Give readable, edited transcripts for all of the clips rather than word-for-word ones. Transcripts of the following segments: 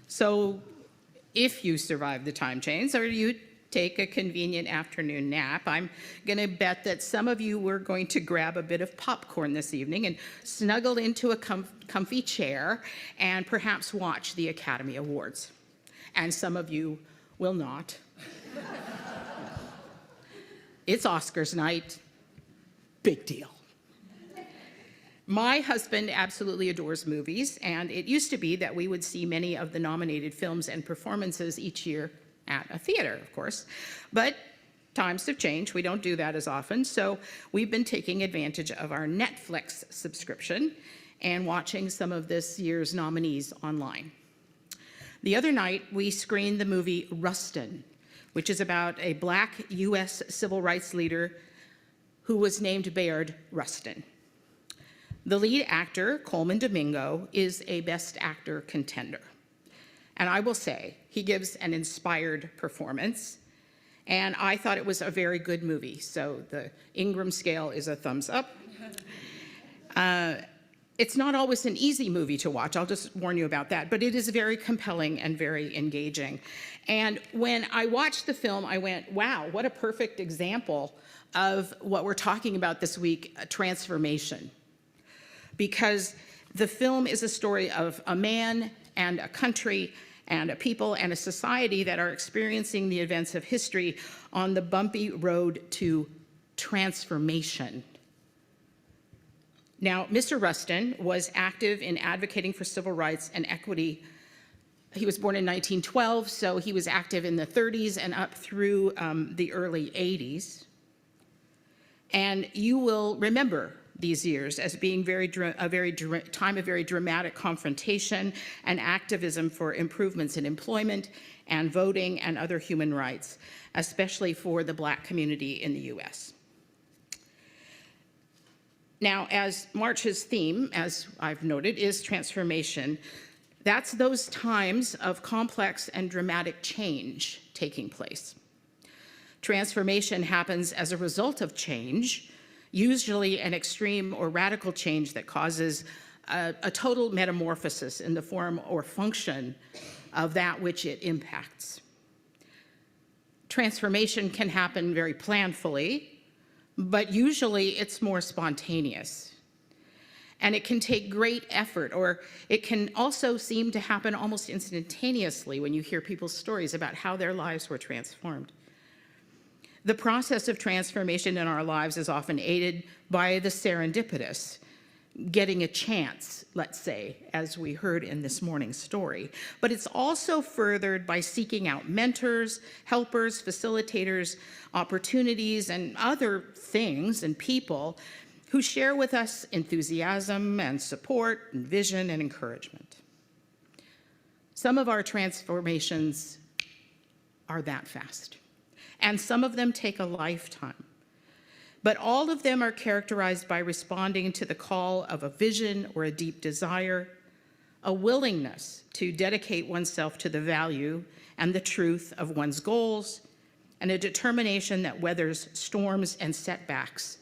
So if you survive the time change or you take a convenient afternoon nap, I'm going to bet that some of you were going to grab a bit of popcorn this evening and snuggle into a comfy chair and perhaps watch the Academy Awards. And some of you will not. It's Oscars night. Big deal. My husband absolutely adores movies, and it used to be that we would see many of the nominated films and performances each year at a theater, of course. But times have changed. We don't do that as often, so we've been taking advantage of our Netflix subscription and watching some of this year's nominees online. The other night, we screened the movie Rustin, which is about a Black U.S. civil rights leader who was named Bayard Rustin. The lead actor, Coleman Domingo, is a Best Actor contender. And I will say, he gives an inspired performance, and I thought it was a very good movie, so the Ingram scale is a thumbs up. It's not always an easy movie to watch, I'll just warn you about that, but it is very compelling and very engaging. And when I watched the film, I went, wow, what a perfect example of what we're talking about this week, transformation. Because the film is a story of a man and a country and a people and a society that are experiencing the events of history on the bumpy road to transformation. Now, Mr. Rustin was active in advocating for civil rights and equity. He was born in 1912, so he was active in the 30s and up through the early 80s. And you will remember these years as being a time of very dramatic confrontation and activism for improvements in employment and voting and other human rights, especially for the Black community in the US. Now, as March's theme, as I've noted, is transformation, that's those times of complex and dramatic change taking place. Transformation happens as a result of change, usually an extreme or radical change that causes a total metamorphosis in the form or function of that which it impacts. Transformation can happen very planfully, but usually it's more spontaneous. And it can take great effort, or it can also seem to happen almost instantaneously when you hear people's stories about how their lives were transformed. The process of transformation in our lives is often aided by the serendipitous, getting a chance, let's say, as we heard in this morning's story. But it's also furthered by seeking out mentors, helpers, facilitators, opportunities, and other things and people who share with us enthusiasm and support and vision and encouragement. Some of our transformations are that fast, and some of them take a lifetime. But all of them are characterized by responding to the call of a vision or a deep desire, a willingness to dedicate oneself to the value and the truth of one's goals, and a determination that weathers storms and setbacks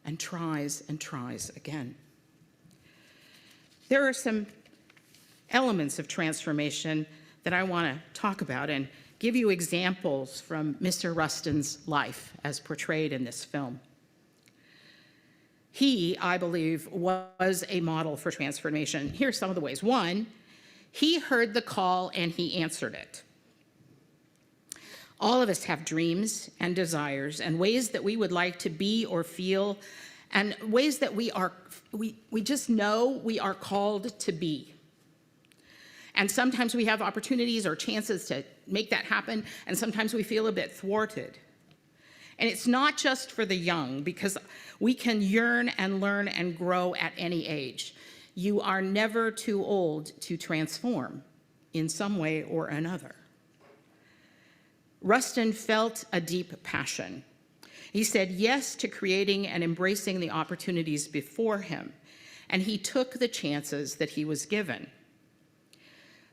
and tries again. There are some elements of transformation that I want to talk about and give you examples from Mr. Rustin's life as portrayed in this film. He, I believe, was a model for transformation. Here's some of the ways. One, he heard the call and he answered it. All of us have dreams and desires and ways that we would like to be or feel, and ways that we just know we are called to be. And sometimes we have opportunities or chances to make that happen, and sometimes we feel a bit thwarted. And it's not just for the young, because we can yearn and learn and grow at any age. You are never too old to transform in some way or another. Rustin felt a deep passion. He said yes to creating and embracing the opportunities before him, and he took the chances that he was given.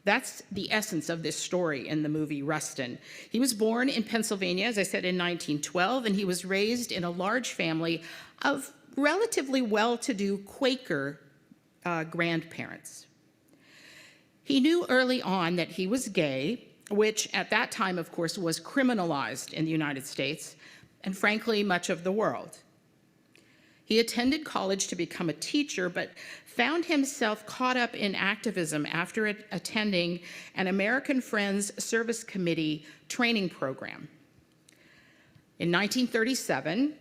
That's the essence of this story in the movie Rustin. He was born in Pennsylvania, as I said, in 1912, and he was raised in a large family of relatively well-to-do Quaker grandparents. He knew early on that he was gay, which at that time, of course, was criminalized in the United States and, frankly, much of the world. He attended college to become a teacher, but found himself caught up in activism after attending an American Friends Service Committee training program. In 1937,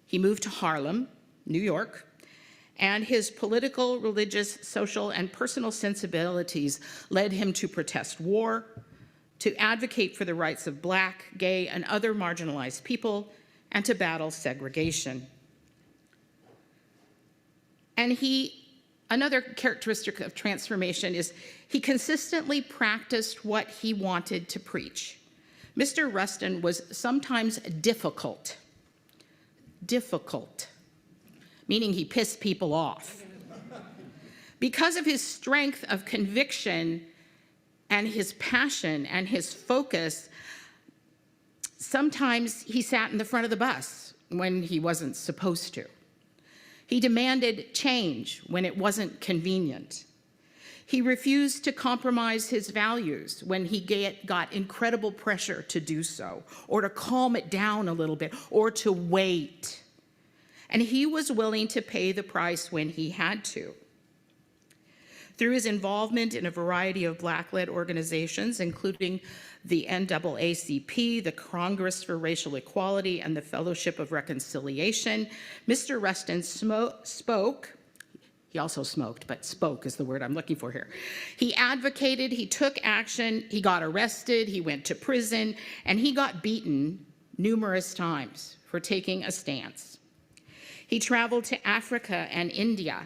he moved to Harlem, New York, and his political, religious, social, and personal sensibilities led him to protest war, to advocate for the rights of Black, gay, and other marginalized people, and to battle segregation. And another characteristic of transformation is he consistently practiced what he wanted to preach. Mr. Rustin was sometimes difficult, meaning he pissed people off. Because of his strength of conviction and his passion and his focus, sometimes he sat in the front of the bus when he wasn't supposed to. He demanded change when it wasn't convenient. He refused to compromise his values when he got incredible pressure to do so, or to calm it down a little bit, or to wait. And he was willing to pay the price when he had to. Through his involvement in a variety of Black-led organizations, including the NAACP, the Congress for Racial Equality, and the Fellowship of Reconciliation, Mr. Rustin spoke. He also smoked, but spoke is the word I'm looking for here. He advocated, he took action, he got arrested, he went to prison, and he got beaten numerous times for taking a stance. He traveled to Africa and India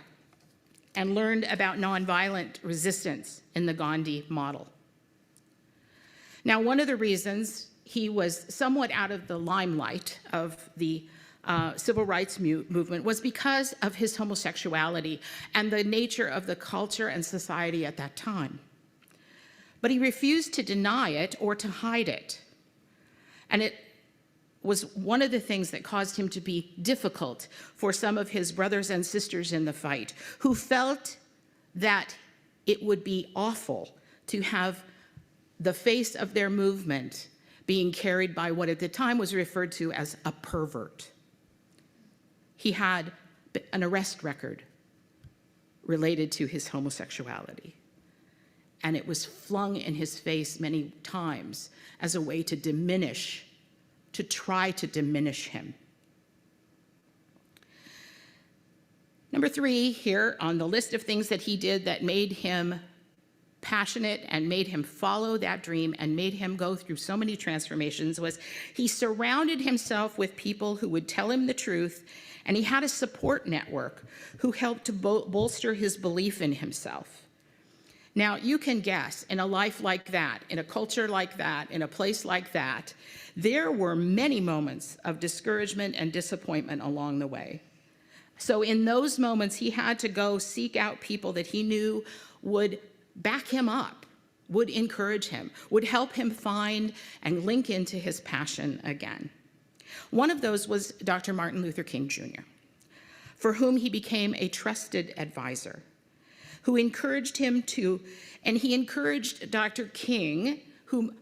and learned about nonviolent resistance in the Gandhi model. Now, one of the reasons he was somewhat out of the limelight of the civil rights movement was because of his homosexuality and the nature of the culture and society at that time. But he refused to deny it or to hide it. And it was one of the things that caused him to be difficult for some of his brothers and sisters in the fight, who felt that it would be awful to have the face of their movement being carried by what at the time was referred to as a pervert. He had an arrest record related to his homosexuality, and it was flung in his face many times as a way to try to diminish him. Number 3 here on the list of things that he did that made him passionate and made him follow that dream and made him go through so many transformations was he surrounded himself with people who would tell him the truth, and he had a support network who helped to bolster his belief in himself. Now, you can guess, in a life like that, in a culture like that, in a place like that, there were many moments of discouragement and disappointment along the way. So in those moments, he had to go seek out people that he knew would back him up, would encourage him, would help him find and link into his passion again. One of those was Dr. Martin Luther King Jr., for whom he became a trusted advisor, who encouraged him to, and he encouraged Dr. King,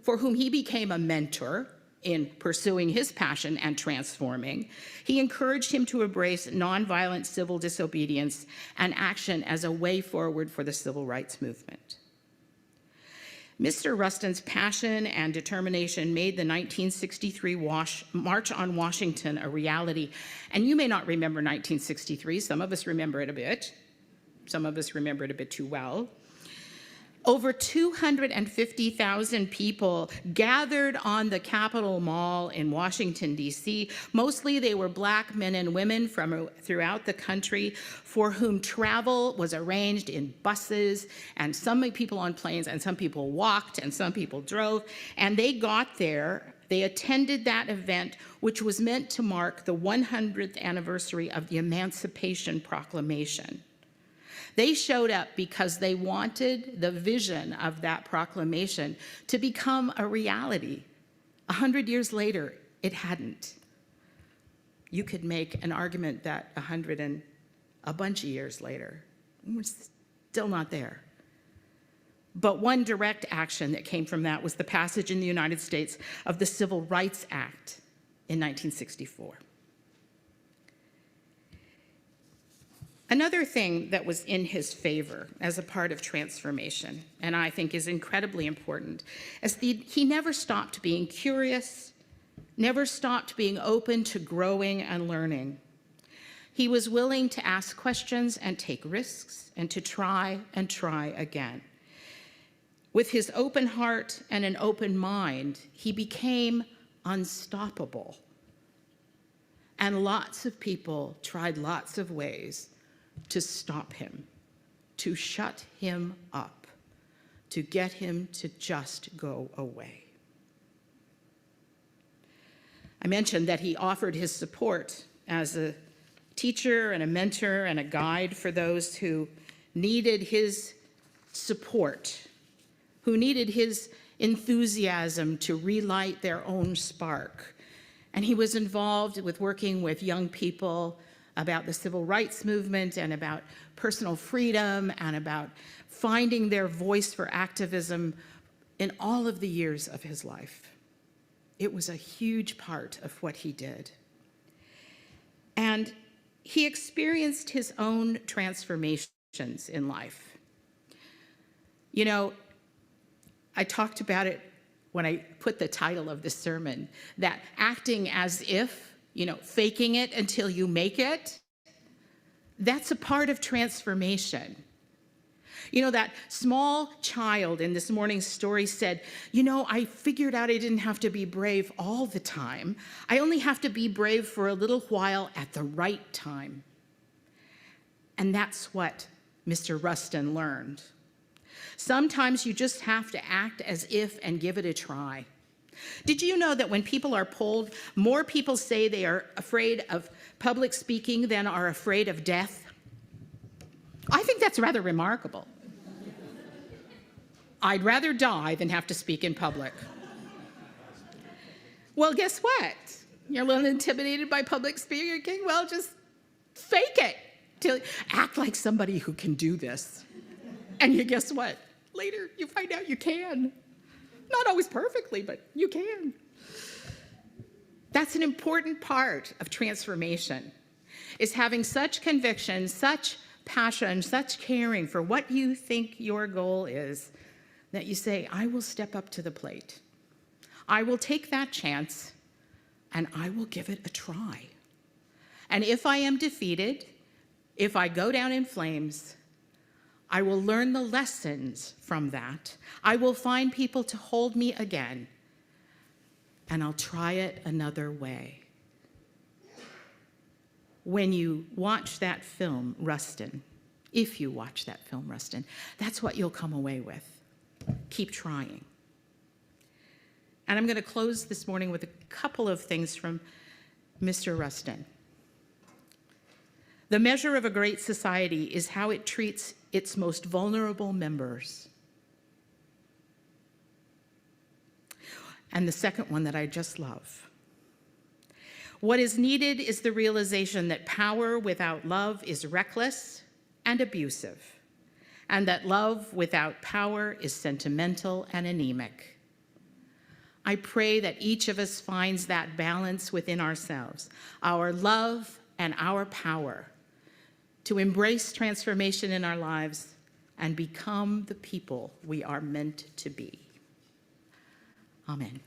for whom he became a mentor in pursuing his passion and transforming. He encouraged him to embrace nonviolent civil disobedience and action as a way forward for the civil rights movement. Mr. Rustin's passion and determination made the 1963 March on Washington a reality. And you may not remember 1963. Some of us remember it a bit. Some of us remember it a bit too well. Over 250,000 people gathered on the Capitol Mall in Washington, D.C. Mostly they were Black men and women from throughout the country for whom travel was arranged in buses, and some people on planes, and some people walked, and some people drove. And they got there, they attended that event, which was meant to mark the 100th anniversary of the Emancipation Proclamation. They showed up because they wanted the vision of that proclamation to become a reality. 100 years later, it hadn't. You could make an argument that 100 and a bunch of years later, we're still not there. But one direct action that came from that was the passage in the United States of the Civil Rights Act in 1964. Another thing that was in his favor as a part of transformation, and I think is incredibly important, is he never stopped being curious, never stopped being open to growing and learning. He was willing to ask questions and take risks and to try and try again. With his open heart and an open mind, he became unstoppable. And lots of people tried lots of ways to stop him, to shut him up, to get him to just go away. I mentioned that he offered his support as a teacher and a mentor and a guide for those who needed his support, who needed his enthusiasm to relight their own spark. And he was involved with working with young people about the civil rights movement and about personal freedom and about finding their voice for activism in all of the years of his life. It was a huge part of what he did. And he experienced his own transformations in life. You know, I talked about it when I put the title of the sermon, that acting as if, faking it until you make it, that's a part of transformation. That small child in this morning's story said, I figured out I didn't have to be brave all the time. I only have to be brave for a little while at the right time. And that's what Mr. Rustin learned. Sometimes you just have to act as if and give it a try. Did you know that when people are polled, more people say they are afraid of public speaking than are afraid of death? I think that's rather remarkable. I'd rather die than have to speak in public. Well, guess what? You're a little intimidated by public speaking? Well, just fake it. Act like somebody who can do this. And guess what? Later, you find out you can. Not always perfectly, but you can. That's an important part of transformation, is having such conviction, such passion, such caring for what you think your goal is, that you say, I will step up to the plate. I will take that chance, and I will give it a try. And if I am defeated, if I go down in flames, I will learn the lessons from that. I will find people to hold me again, and I'll try it another way. When you watch that film, Rustin, if you watch that film, Rustin, that's what you'll come away with. Keep trying. And I'm going to close this morning with a couple of things from Mr. Rustin. The measure of a great society is how it treats its most vulnerable members. And the second one that I just love. What is needed is the realization that power without love is reckless and abusive, and that love without power is sentimental and anemic. I pray that each of us finds that balance within ourselves, our love and our power, to embrace transformation in our lives and become the people we are meant to be. Amen.